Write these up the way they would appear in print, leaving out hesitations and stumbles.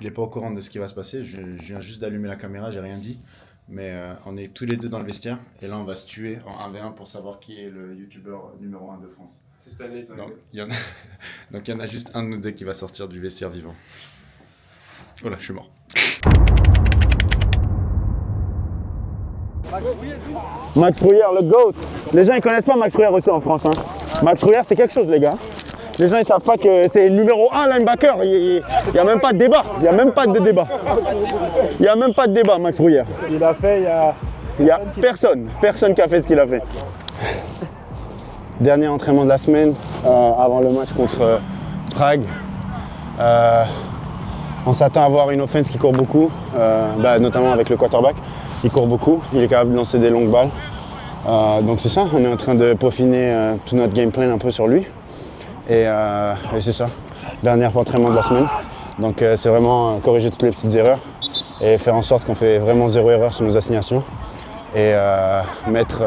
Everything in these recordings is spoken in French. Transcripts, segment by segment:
il est pas au courant de ce qui va se passer. Je viens juste d'allumer la caméra, j'ai rien dit. Mais on est tous les deux dans le vestiaire. Et là, on va se tuer en 1v1 pour savoir qui est le youtubeur numéro 1 de France. C'est cette année, ça. Donc, il y en a juste un de nous deux qui va sortir du vestiaire vivant. Voilà, je suis mort. Max Rouillère, le GOAT. Les gens ils connaissent pas Max Rouillère aussi en France. Hein. Max Rouillère c'est quelque chose les gars. Les gens ils savent pas que c'est le numéro 1 linebacker. Il n'y a même pas de débat. Il n'y a même pas de débat. Il n'y a même pas de débat Max Rouillère. Il a fait, Il y a personne qui a fait ce qu'il a fait. Dernier entraînement de la semaine avant le match contre Prague. On s'attend à avoir une offense qui court beaucoup, notamment avec le quarterback. Il court beaucoup, il est capable de lancer des longues balles. Donc c'est ça, on est en train de peaufiner tout notre game plan un peu sur lui. Et c'est ça, dernier entraînement de la semaine. Donc c'est vraiment corriger toutes les petites erreurs et faire en sorte qu'on fait vraiment 0 erreur sur nos assignations. Et mettre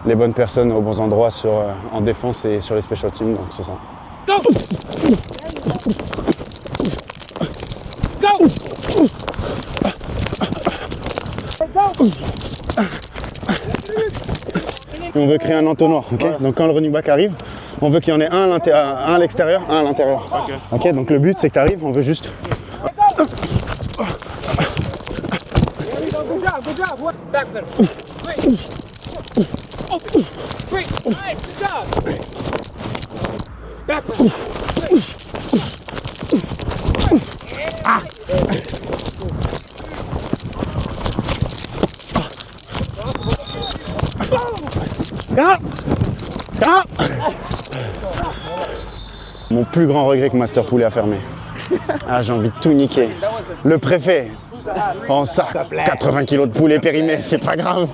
les bonnes personnes aux bons endroits en défense et sur les special teams, donc c'est ça. On veut créer un entonnoir, ok. Donc quand le running back arrive, on veut qu'il y en ait un à l'extérieur, un à l'intérieur. Ok, donc le but c'est que tu arrives, on veut juste... Mon plus grand regret que Master Poulet a fermé. Ah, j'ai envie de tout niquer. Le préfet, en sac, 80 kilos de poulet périmé, c'est pas grave.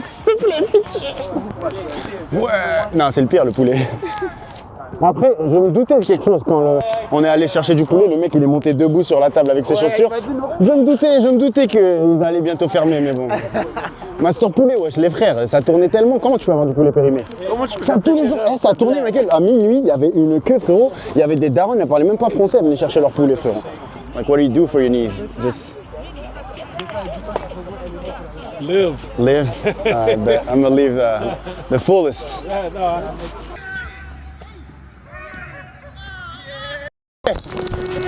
S'il te plaît, pitié. Ouais. Non, c'est le pire, le poulet. Après, je me doutais de quelque chose quand on est allé chercher du poulet, le mec il est monté debout sur la table avec ses chaussures. Je me doutais qu'ils allaient bientôt fermer, mais bon. Master Poulet, wesh, les frères, ça tournait tellement. Comment tu peux avoir du poulet périmé? Ça tous les jours, ça tournait, mec. À minuit, il y avait une queue, frérot. Il y avait des darons, ils ne parlaient même pas français, ils venaient chercher leur poulet, frérot. Like, what do you do for your knees? Just live. Live? I'm gonna live the fullest.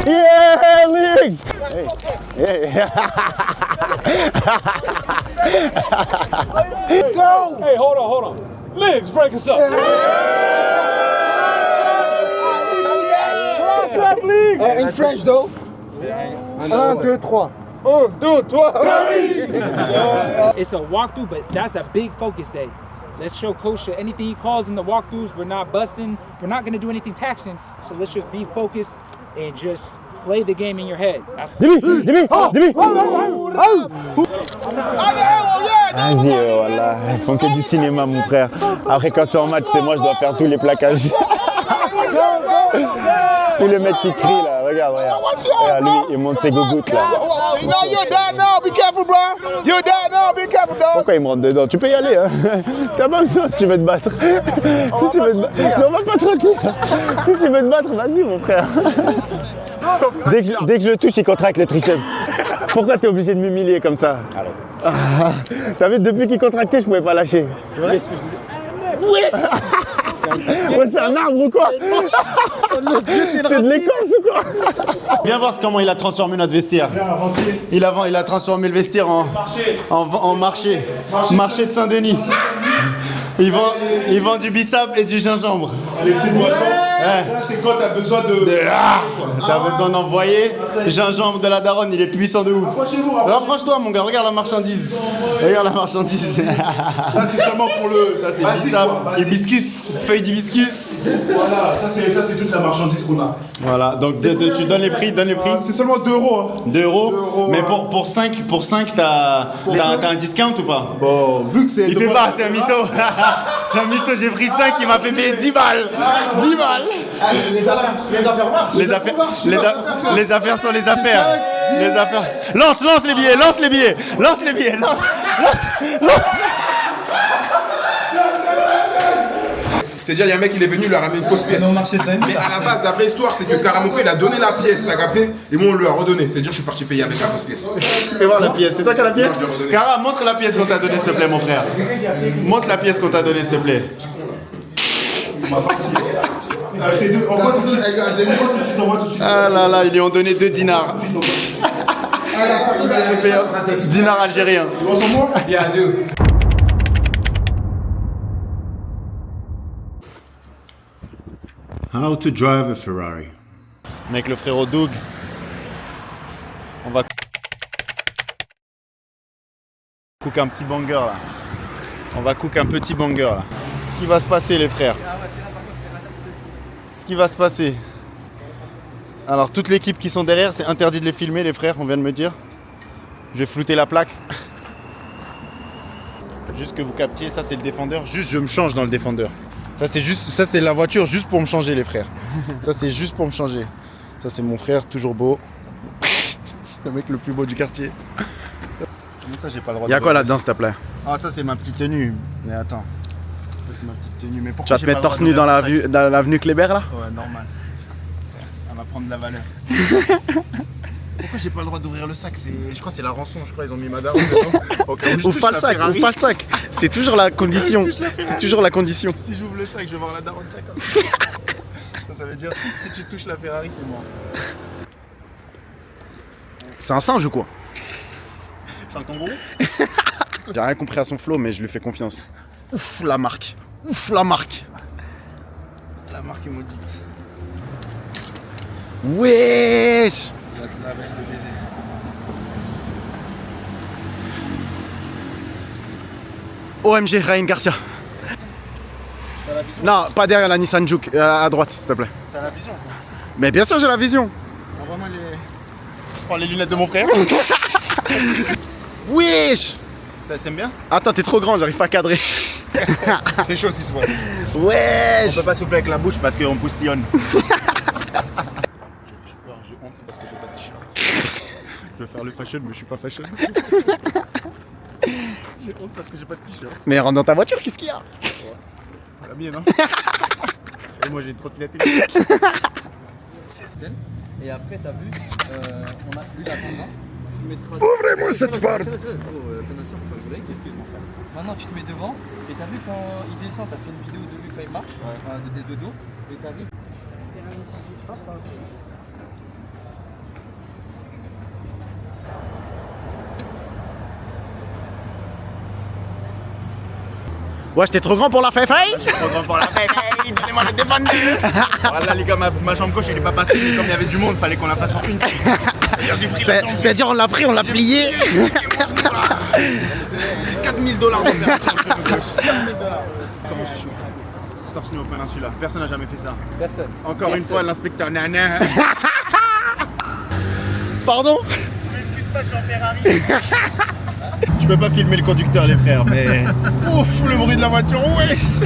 Yeah, legs! Hey. Go! Hey, hold on. Legs, break us up. Cross up, legs. In French though. 1, 2, 3. 1, 2, 3. It's a walkthrough, but that's a big focus day. Let's show Coach anything he calls in the walkthroughs, we're not busting, we're not going to do anything taxing, so let's just be focused and just play the game in your head. Dimi! Vas-y, voilà. Ils font que du cinéma, mon frère. Après, quand c'est en match, c'est moi, je dois faire tous les plaquages. Tous les mecs qui crient là, regarde. Regarde, lui, il monte ses gougouttes là. Pourquoi il me rentre dedans? Tu peux y aller, hein. T'as pas besoin si tu veux te battre. Si tu veux te battre, je ne pas tranquille. Si tu veux te battre, vas-y, mon frère. Dès que je le touche, il contracte les triceps. Pourquoi t'es obligé de m'humilier comme ça? T'as vu, depuis qu'il contractait, je pouvais pas lâcher. C'est vrai? Ouais, c'est un arbre ou quoi? C'est de l'écorce ou quoi? Viens voir comment il a transformé notre vestiaire. Il a transformé le vestiaire en marché. Marché de Saint-Denis. Il vend du bissap et du gingembre. Les petites boissons, ça c'est quand t'as besoin T'as besoin d'envoyer. Gingembre de la daronne, il est puissant de ouf. Rapproche-toi mon gars, regarde la marchandise. Ça c'est seulement pour le... Ça c'est bissap, hibiscus, feuille d'hibiscus. Voilà, ça c'est toute la marchandise qu'on a. Voilà, donc tu donnes les prix, C'est seulement 2 €. Hein. 2 €. Mais pour 5, t'as un discount ou pas? Bon, vu que c'est... Il fait pas, c'est un mytho. C'est un mytho, j'ai pris 5, il m'a fait payer 10 balles. 10 balles. Les affaires marchent. Les affaires sont les affaires. Les affaires. Lance les billets. C'est-à-dire, il y a un mec, il est venu, il leur a ramené une fausse pièce. Mais à la base, la vraie histoire, c'est que Karamoko, il a donné la pièce, t'as capté? Et moi, on lui a redonné. C'est-à-dire, je suis parti payer avec la fausse pièce. Fais voir la pièce. C'est toi qui as la pièce? Cara, montre la pièce qu'on t'a donnée, s'il te plaît, mon frère. Montre la pièce qu'on t'a donnée, s'il te plaît. Ah là là, ils lui ont donné 2 dinars. Dinars algériens. Il y a 2. How to drive a Ferrari. Avec le frérot Doug, on va cook un petit banger là. On va cook un petit banger là. Ce qui va se passer les frères. Ce qui va se passer. Alors toute l'équipe qui sont derrière, c'est interdit de les filmer les frères, on vient de me dire. Je vais flouter la plaque. Juste que vous captiez, ça c'est le défendeur. Juste je me change dans le défendeur. Ça c'est juste, ça c'est la voiture juste pour me changer les frères. Ça c'est juste pour me changer. Ça c'est mon frère, toujours beau. Le mec le plus beau du quartier. Comment ça j'ai pas le droit de... Y'a quoi là-dedans s'il te plaît? Ah ça c'est ma petite tenue. Mais attends. Ça c'est ma petite tenue. Mais Tu pourquoi vas te mettre torse nu dans l'avenue Kléber là? Ouais normal. Elle va prendre de la valeur. Pourquoi j'ai pas le droit d'ouvrir le sac? Je crois que c'est la rançon, je crois ils ont mis ma daronne dedans. Ouvre pas le sac, ouvre pas le sac. C'est toujours la condition. C'est toujours la condition. Si j'ouvre le sac, je vais voir la daronne sac. Ça veut dire si tu touches la Ferrari, t'es mort. C'est un singe ou quoi? C'est un kangourou? J'ai rien compris à son flow mais je lui fais confiance. Ouf la marque. Ouf la marque. La marque est maudite. Wesh. La baisse de baiser. OMG Ryan Garcia. Non, pas derrière la Nissan Juke, à droite s'il te plaît. T'as la vision quoi? Mais bien sûr j'ai la vision. Envoie-moi les... Je prends les lunettes de mon frère. Wesh. T'aimes bien? Attends, t'es trop grand, j'arrive pas à cadrer. C'est chaud ce qui se passe. On Wesh. peut pas souffler avec la bouche parce qu'on postillonne. J'ai honte parce que j'ai pas de t-shirt. Je veux faire le fashion mais je suis pas fashion. J'ai honte parce que j'ai pas de t-shirt. Mais rentre dans ta voiture, qu'est-ce qu'il y a? La mienne hein. Moi j'ai une trottinette. Et après, t'as vu, on a plus d'attendant. Ouvrez-moi cette porte. Qu'est-ce que maintenant tu te mets devant et t'as vu quand il descend, t'as fait une vidéo de lui quand il marche, de dos, et t'arrives. Ouais, j'étais trop grand pour la fête. Je suis trop grand pour la fête. Donnez-moi le défendre. Voilà les gars, ma jambe gauche elle est pas passée mais comme il y avait du monde, fallait qu'on la fasse en une. C'est-à-dire on l'a pris, on l'a plié. 4000 $ d'opération. Comment j'ai chaud. Torse nu au péninsula. Personne n'a jamais fait ça. Personne. Encore une fois, l'inspecteur Nana. Pardon? M'excuse pas, je suis en Ferrari. Je peux pas filmer le conducteur, les frères, mais. Ouf, le bruit de la voiture, wesh.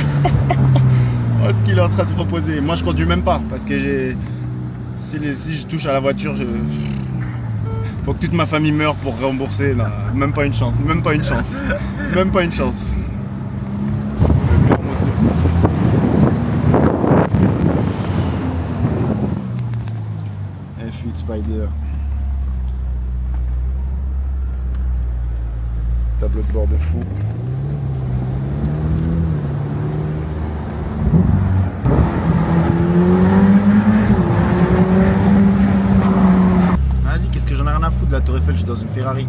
Oh, ce qu'il est en train de proposer. Moi, je conduis même pas parce que si je touche à la voiture, faut que toute ma famille meure pour rembourser. Non, même pas une chance, même pas une chance, même pas une chance. F8 Spider. Tableau de bord de fou. Vas-y, qu'est-ce que j'en ai rien à foutre de la Tour Eiffel, je suis dans une Ferrari.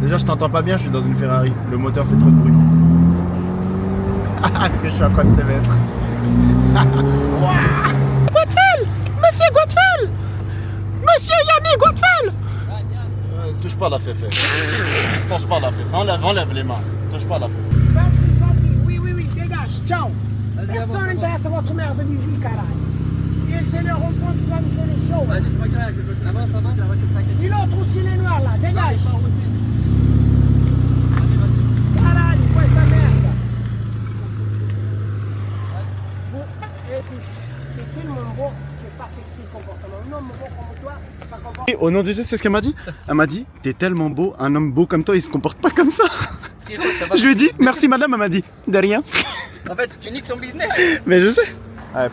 Déjà, je t'entends pas bien, je suis dans une Ferrari. Le moteur fait trop de bruit. Ah, ce que je suis en train de te mettre. Guatfel! Monsieur Guatfel! Monsieur Yannick Guatfel! Touche pas la féfé. Touche pas la féfé. Enlève les mains. Touche pas la féfé. Oui, dégage, ciao. Personne n'intéresse votre merde de vie, caralho. Et c'est le rond-point qui va nous faire les shows. Vas-y, regarde, avance, la voiture t'inquiète. Et l'autre aussi, les noirs là, dégage. Caralho, quoi sa merde. Écoute, t'es tellement beau, c'est pas sexy le comportement. Un homme beau comme toi, ça comporte. Et au nom de Jésus, c'est ce qu'elle m'a dit? Elle m'a dit, t'es tellement beau, un homme beau comme toi, il se comporte pas comme ça. Je lui ai dit, merci madame, elle m'a dit, de rien. En fait, tu niques son business. Mais je sais.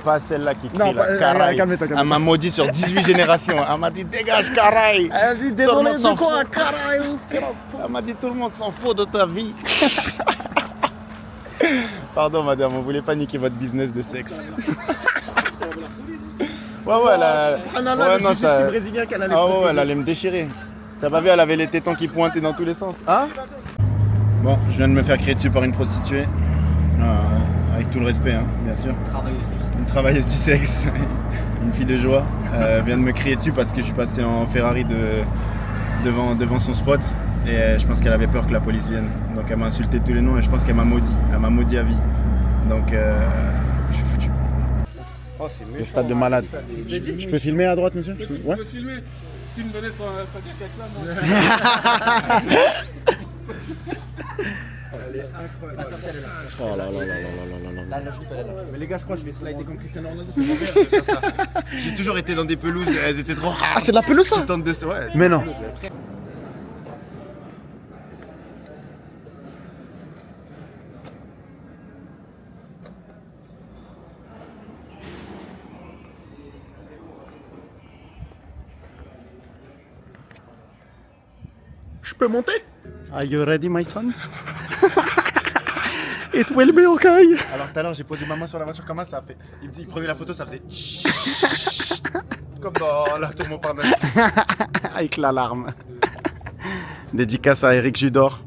Pas celle-là qui crie, Non, la Caraï. calme-toi. Elle m'a maudit sur 18 générations. Elle m'a dit dégage Caraï. Elle a dit désolé de quoi Caraï. Elle m'a dit tout le monde s'en fout de ta vie. Pardon madame, on voulait pas niquer votre business de sexe. Ouais, elle a... Ouais, non, ça... brésilien qu'elle allait ouais, elle allait me déchirer. T'as pas vu, elle avait les tétons qui pointaient dans tous les sens. Hein? Bon, je viens de me faire crier dessus par une prostituée. Avec tout le respect, hein, bien sûr. Une travailleuse du sexe. Une fille de joie. Vient de me crier dessus parce que je suis passé en Ferrari devant son spot. Et je pense qu'elle avait peur que la police vienne. Donc elle m'a insulté de tous les noms et je pense qu'elle m'a maudit. Elle m'a maudit à vie. Donc je suis foutu. Oh, c'est méchant. Le stade de malade. Je peux filmer à droite, monsieur? Ouais. Je peux filmer. S'il me donnait sa caca là, moi. Elle est incroyable. Oh là là là là là là. Mais les gars, je crois que je vais slider comme Cristiano Ronaldo, c'est mon père, je vais faire ça. J'ai toujours été dans des pelouses, elles étaient trop rares. Ah, c'est de la pelouse ça? Ouais. Mais non. Je peux monter? Are you ready, my son? It will be okay. Alors tout à l'heure, j'ai posé ma main sur la voiture comme ça a fait. Il prenait la photo, ça faisait comme dans la tour Montparnasse. Avec l'alarme. Dédicace à Eric Judor.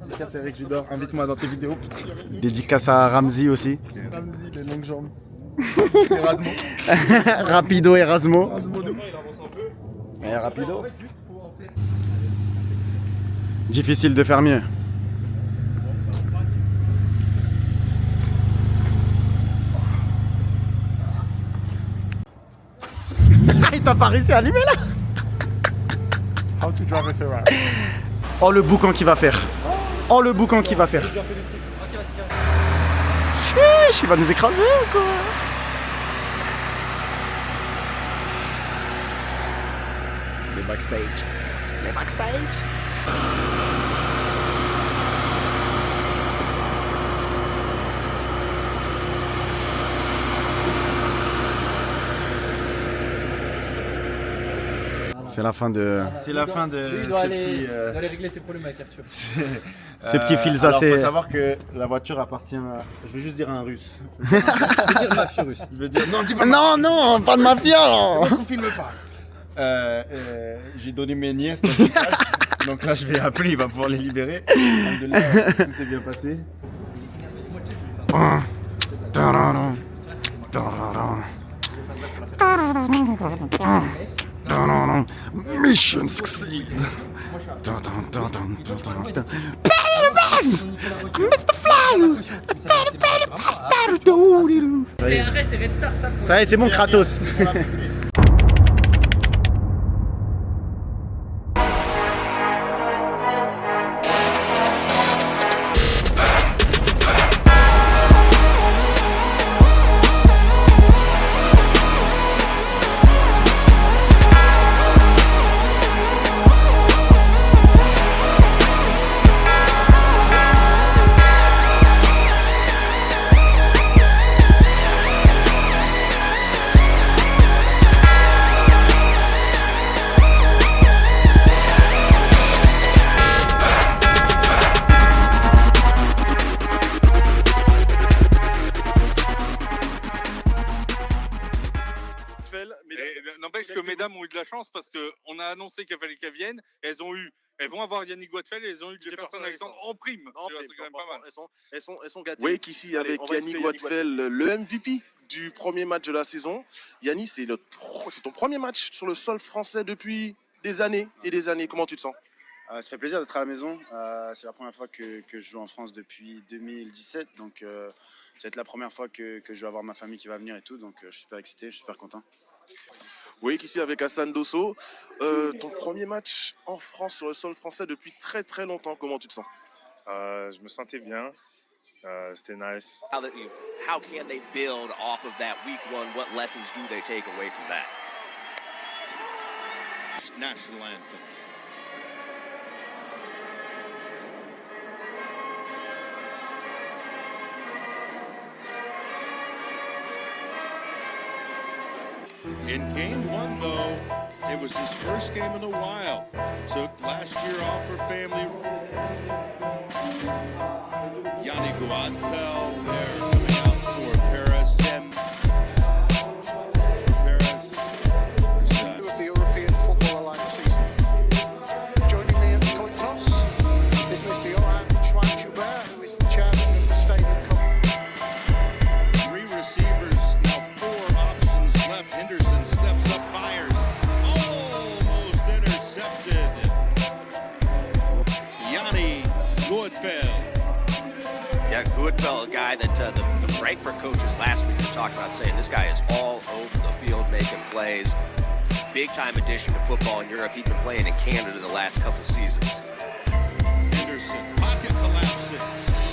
Dédicace à Eric Judor, invite-moi dans tes vidéos. Dédicace à Ramzi aussi. Ramzi, les longues jambes. Erasmo. Rapido Erasmo. Erasmo de... Rapido. Difficile de faire mieux. Il t'a pas réussi à allumer là? How to drive a Ferrari. Oh le boucan qu'il va faire. Oh le boucan qu'il va faire. Chiche, il va nous écraser ou quoi? Les backstage. Les backstage. C'est la fin de... C'est la fin de Lui, il ce doit petit... aller régler ses problèmes avec Arthur. Ces petits fils alors, assez... faut savoir que la voiture appartient à... Je vais juste dire à un russe. Je veux dire mafieux russe. Je veux dire... Non, dis pas Non, pas de mafia. on filme pas. J'ai donné mes nièces dans une cage. Donc là, je vais appeler, il va pouvoir les libérer. Alhamdoulilah, tout s'est bien passé. Mission succeed. Mr. Fly. Ça y est, c'est bon Kratos. N'empêche que mesdames ont eu de la chance parce qu'on a annoncé qu'il fallait qu'elles viennent. Elles vont avoir Yannick Gottfeld et elles ont eu Jefferson Alexandre en prime. C'est quand même pas mal. Elles sont gâtées. Oui, qu'ici avec Yannick Gottfeld, le MVP du premier match de la saison. Yannick, c'est ton premier match sur le sol français depuis des années et des années. Comment tu te sens? Ça fait plaisir d'être à la maison. C'est la première fois que je joue en France depuis 2017. Donc, ça va être la première fois que je vais avoir ma famille qui va venir et tout. Donc, je suis super excité, je suis super content. Oui, qu'ici avec Hassan Dosso, ton premier match en France sur le sol français depuis très très longtemps. Comment tu te sens? Je me sentais bien. C'était nice. How can they build off of that week one? What lessons do they take away from that? National anthem. In game one, though, it was his first game in a while. Took last year off for family. Yanni Guadfell there coming out for Paris. Of the European Football Alliance season. Joining me at the coin toss is Mr. Johan Schweinschubert, who is the chairman of the Stadium Company. 3 receivers, now 4 options left. Henderson steps up, fires. Almost intercepted. Yanni Goodfell. Yeah, Goodfell, a guy that the Frankfurt coaches last week were talking about, saying this guy is all over the field making plays. Big time addition to football in Europe. He's been playing in Canada the last couple seasons. Henderson, pocket collapses,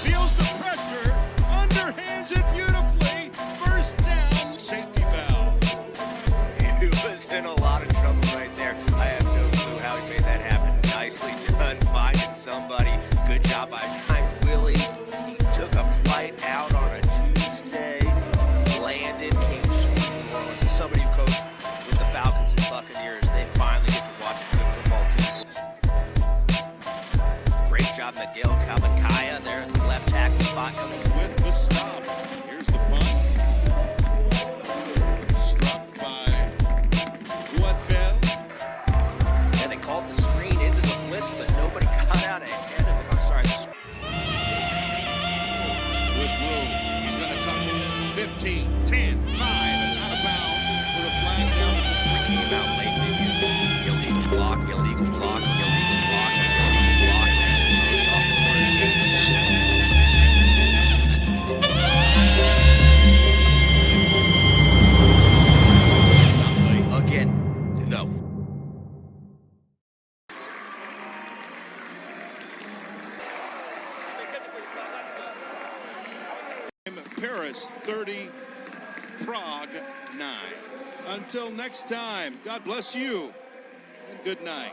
feels the pressure, underhands it beautifully. First down, safety valve. He was in a lot of trouble right there. I have no clue how he made that happen. Nicely done, finding somebody. Good job by Willie. He took a flight out on a Tuesday, landed, came straight to New Orleans. As somebody who coached with the Falcons and Buccaneers, they finally get to watch a good football team. Great job, Miguel Cavalcaya there at the left tackle spot coming with the stop. Here's the punt. Struck by Guadfell. And they called the screen into the blitz, but nobody got out ahead of him. I'm sorry. With room, he's going to tuck it. 15, 10, 5, and out of bounds with a flag down at the 3. Came out late, maybe illegal block, illegal block, illegal block, illegal block. Again, no. Paris 30, Prague 9. Until next time, God bless you and good night.